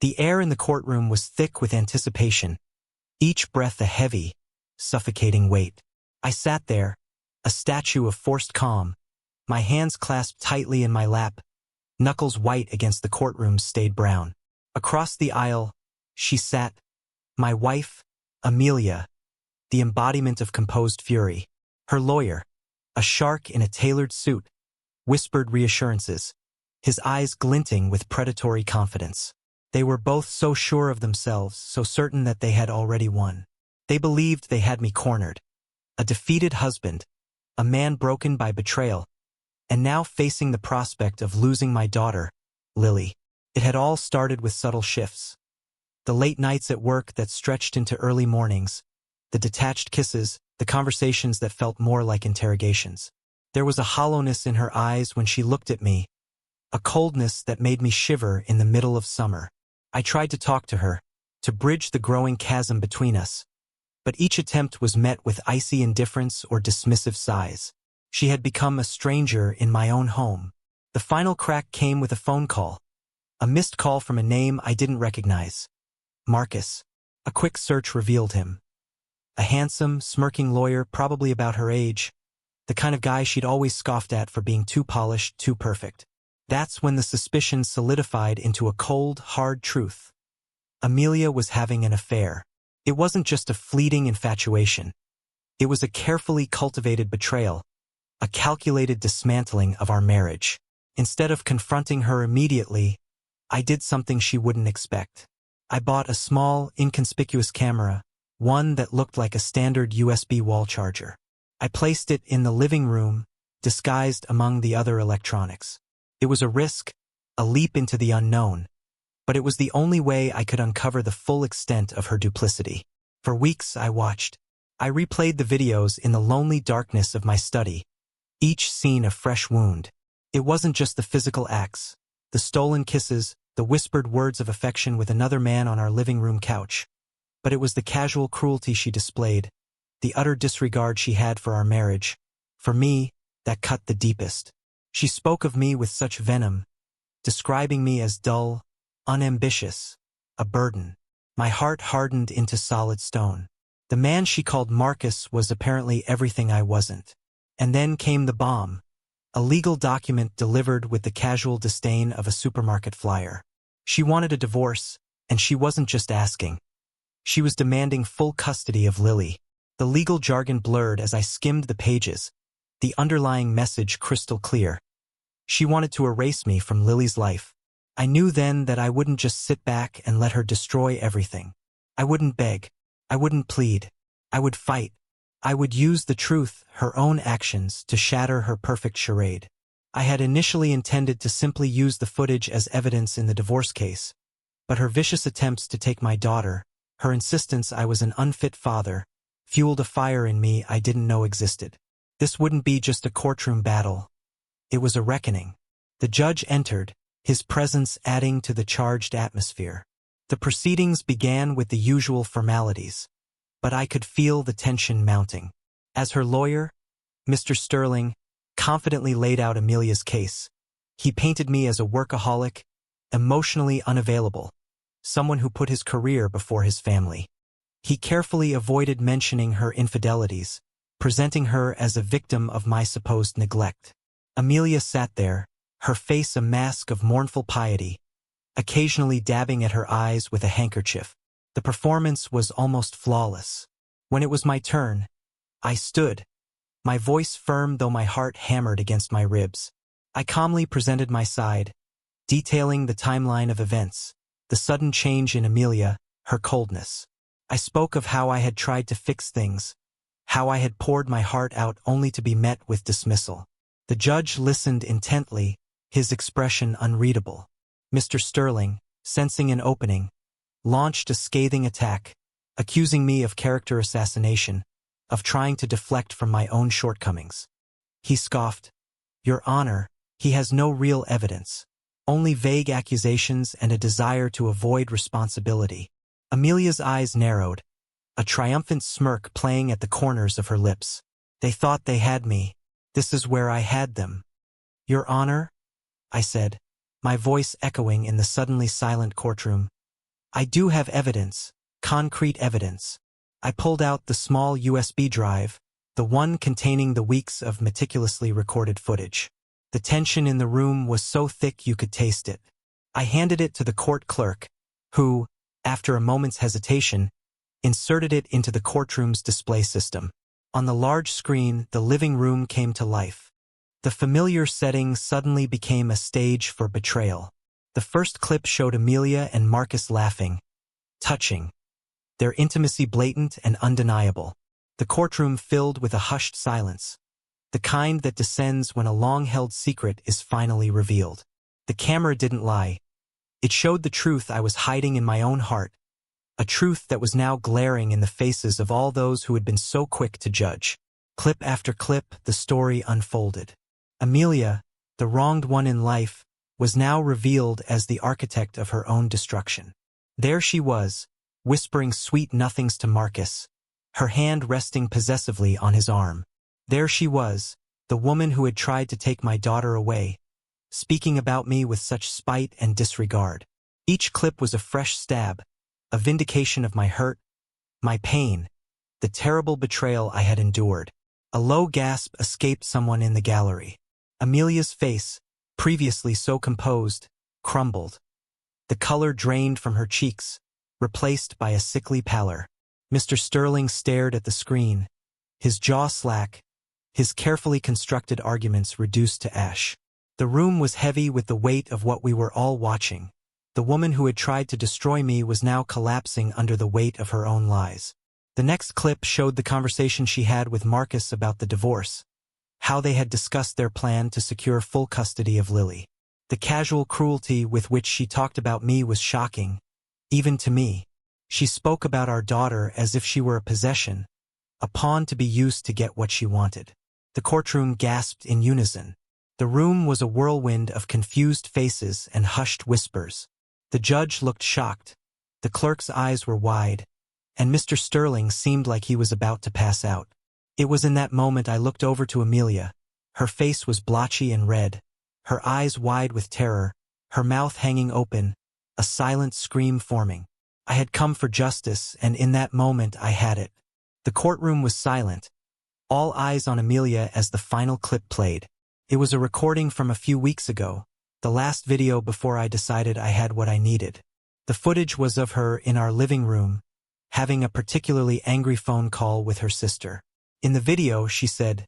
The air in the courtroom was thick with anticipation, each breath a heavy, suffocating weight. I sat there, a statue of forced calm, my hands clasped tightly in my lap, knuckles white against the courtroom's stained brown. Across the aisle, she sat, my wife, Amelia, the embodiment of composed fury. Her lawyer, a shark in a tailored suit, whispered reassurances, his eyes glinting with predatory confidence. They were both so sure of themselves, so certain that they had already won. They believed they had me cornered. A defeated husband, a man broken by betrayal, and now facing the prospect of losing my daughter, Lily. It had all started with subtle shifts. The late nights at work that stretched into early mornings, the detached kisses, the conversations that felt more like interrogations. There was a hollowness in her eyes when she looked at me, a coldness that made me shiver in the middle of summer. I tried to talk to her, to bridge the growing chasm between us, but each attempt was met with icy indifference or dismissive sighs. She had become a stranger in my own home. The final crack came with a phone call, a missed call from a name I didn't recognize. Marcus. A quick search revealed him. A handsome, smirking lawyer, probably about her age, the kind of guy she'd always scoffed at for being too polished, too perfect. That's when the suspicion solidified into a cold, hard truth. Amelia was having an affair. It wasn't just a fleeting infatuation. It was a carefully cultivated betrayal, a calculated dismantling of our marriage. Instead of confronting her immediately, I did something she wouldn't expect. I bought a small, inconspicuous camera, one that looked like a standard USB wall charger. I placed it in the living room, disguised among the other electronics. It was a risk, a leap into the unknown, but it was the only way I could uncover the full extent of her duplicity. For weeks I watched. I replayed the videos in the lonely darkness of my study, each scene a fresh wound. It wasn't just the physical acts, the stolen kisses, the whispered words of affection with another man on our living room couch, but it was the casual cruelty she displayed, the utter disregard she had for our marriage. For me, that cut the deepest. She spoke of me with such venom, describing me as dull, unambitious, a burden. My heart hardened into solid stone. The man she called Marcus was apparently everything I wasn't. And then came the bomb, a legal document delivered with the casual disdain of a supermarket flyer. She wanted a divorce, and she wasn't just asking. She was demanding full custody of Lily. The legal jargon blurred as I skimmed the pages, the underlying message crystal clear. She wanted to erase me from Lily's life. I knew then that I wouldn't just sit back and let her destroy everything. I wouldn't beg. I wouldn't plead. I would fight. I would use the truth, her own actions, to shatter her perfect charade. I had initially intended to simply use the footage as evidence in the divorce case, but her vicious attempts to take my daughter, her insistence I was an unfit father, fueled a fire in me I didn't know existed. This wouldn't be just a courtroom battle. It was a reckoning. The judge entered, his presence adding to the charged atmosphere. The proceedings began with the usual formalities, but I could feel the tension mounting. As her lawyer, Mr. Sterling confidently laid out Amelia's case. He painted me as a workaholic, emotionally unavailable, someone who put his career before his family. He carefully avoided mentioning her infidelities, presenting her as a victim of my supposed neglect. Amelia sat there, her face a mask of mournful piety, occasionally dabbing at her eyes with a handkerchief. The performance was almost flawless. When it was my turn, I stood, my voice firm though my heart hammered against my ribs. I calmly presented my side, detailing the timeline of events, the sudden change in Amelia, her coldness. I spoke of how I had tried to fix things, how I had poured my heart out only to be met with dismissal. The judge listened intently, his expression unreadable. Mr. Sterling, sensing an opening, launched a scathing attack, accusing me of character assassination, of trying to deflect from my own shortcomings. He scoffed, "Your Honor, he has no real evidence, only vague accusations and a desire to avoid responsibility." Amelia's eyes narrowed, a triumphant smirk playing at the corners of her lips. "They thought they had me. This is where I had them." "Your Honor," I said, my voice echoing in the suddenly silent courtroom, I do have evidence, concrete evidence. I pulled out the small USB drive, the one containing the weeks of meticulously recorded footage. The tension in the room was so thick you could taste it. I handed it to the court clerk, who, after a moment's hesitation, inserted it into the courtroom's display system. On the large screen, the living room came to life. The familiar setting suddenly became a stage for betrayal. The first clip showed Amelia and Marcus laughing, touching, their intimacy blatant and undeniable. The courtroom filled with a hushed silence, the kind that descends when a long-held secret is finally revealed. The camera didn't lie. It showed the truth I was hiding in my own heart, a truth that was now glaring in the faces of all those who had been so quick to judge. Clip after clip, the story unfolded. Amelia, the wronged one in life, was now revealed as the architect of her own destruction. There she was, whispering sweet nothings to Marcus, her hand resting possessively on his arm. There she was, the woman who had tried to take my daughter away, speaking about me with such spite and disregard. Each clip was a fresh stab, a vindication of my hurt, my pain, the terrible betrayal I had endured. A low gasp escaped someone in the gallery. Amelia's face, previously so composed, crumbled. The color drained from her cheeks, replaced by a sickly pallor. Mr. Sterling stared at the screen, his jaw slack, his carefully constructed arguments reduced to ash. The room was heavy with the weight of what we were all watching. The woman who had tried to destroy me was now collapsing under the weight of her own lies. The next clip showed the conversation she had with Marcus about the divorce, how they had discussed their plan to secure full custody of Lily. The casual cruelty with which she talked about me was shocking, even to me. She spoke about our daughter as if she were a possession, a pawn to be used to get what she wanted. The courtroom gasped in unison. The room was a whirlwind of confused faces and hushed whispers. The judge looked shocked, the clerk's eyes were wide, and Mr. Sterling seemed like he was about to pass out. It was in that moment I looked over to Amelia. Her face was blotchy and red, her eyes wide with terror, her mouth hanging open, a silent scream forming. I had come for justice, and in that moment I had it. The courtroom was silent, all eyes on Amelia as the final clip played. It was a recording from a few weeks ago, the last video before I decided I had what I needed. The footage was of her in our living room, having a particularly angry phone call with her sister. In the video, she said,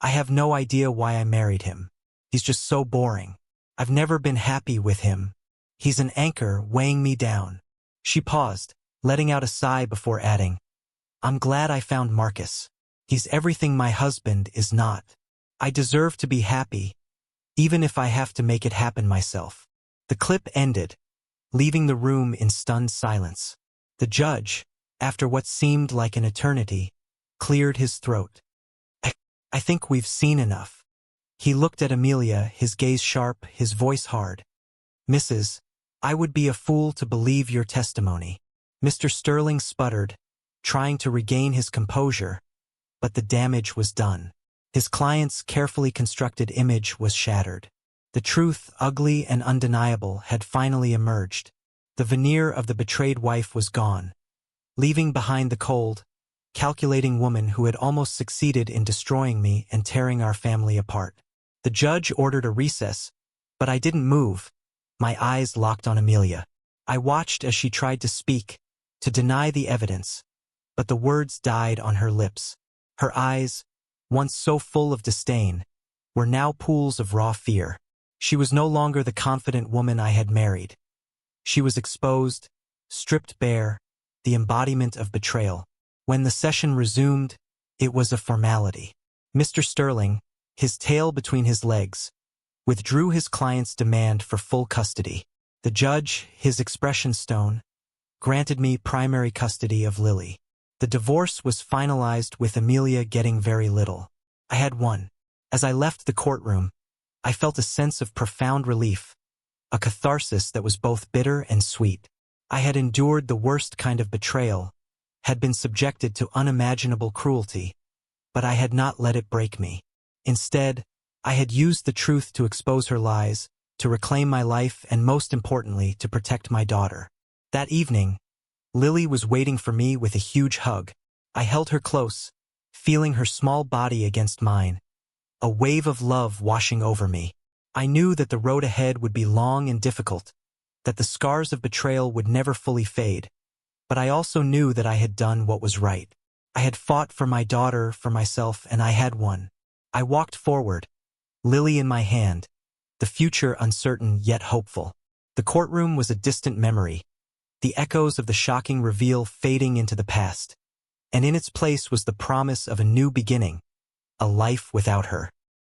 "I have no idea why I married him. He's just so boring. I've never been happy with him. He's an anchor weighing me down." She paused, letting out a sigh before adding, "I'm glad I found Marcus. He's everything my husband is not. I deserve to be happy, even if I have to make it happen myself." The clip ended, leaving the room in stunned silence. The judge, after what seemed like an eternity, cleared his throat. I think we've seen enough." He looked at Amelia, his gaze sharp, his voice hard. "Mrs., I would be a fool to believe your testimony." Mr. Sterling sputtered, trying to regain his composure, but the damage was done. His client's carefully constructed image was shattered. The truth, ugly and undeniable, had finally emerged. The veneer of the betrayed wife was gone, leaving behind the cold, calculating woman who had almost succeeded in destroying me and tearing our family apart. The judge ordered a recess, but I didn't move, my eyes locked on Amelia. I watched as she tried to speak, to deny the evidence, but the words died on her lips. Her eyes, once so full of disdain, were now pools of raw fear. She was no longer the confident woman I had married. She was exposed, stripped bare, the embodiment of betrayal. When the session resumed, it was a formality. Mr. Sterling, his tail between his legs, withdrew his client's demand for full custody. The judge, his expression stone, granted me primary custody of Lily. The divorce was finalized with Amelia getting very little. I had won. As I left the courtroom, I felt a sense of profound relief, a catharsis that was both bitter and sweet. I had endured the worst kind of betrayal, had been subjected to unimaginable cruelty, but I had not let it break me. Instead, I had used the truth to expose her lies, to reclaim my life, and most importantly, to protect my daughter. That evening, Lily was waiting for me with a huge hug. I held her close, feeling her small body against mine, a wave of love washing over me. I knew that the road ahead would be long and difficult, that the scars of betrayal would never fully fade, but I also knew that I had done what was right. I had fought for my daughter, for myself, and I had won. I walked forward, Lily in my hand, the future uncertain yet hopeful. The courtroom was a distant memory, the echoes of the shocking reveal fading into the past, and in its place was the promise of a new beginning, a life without her.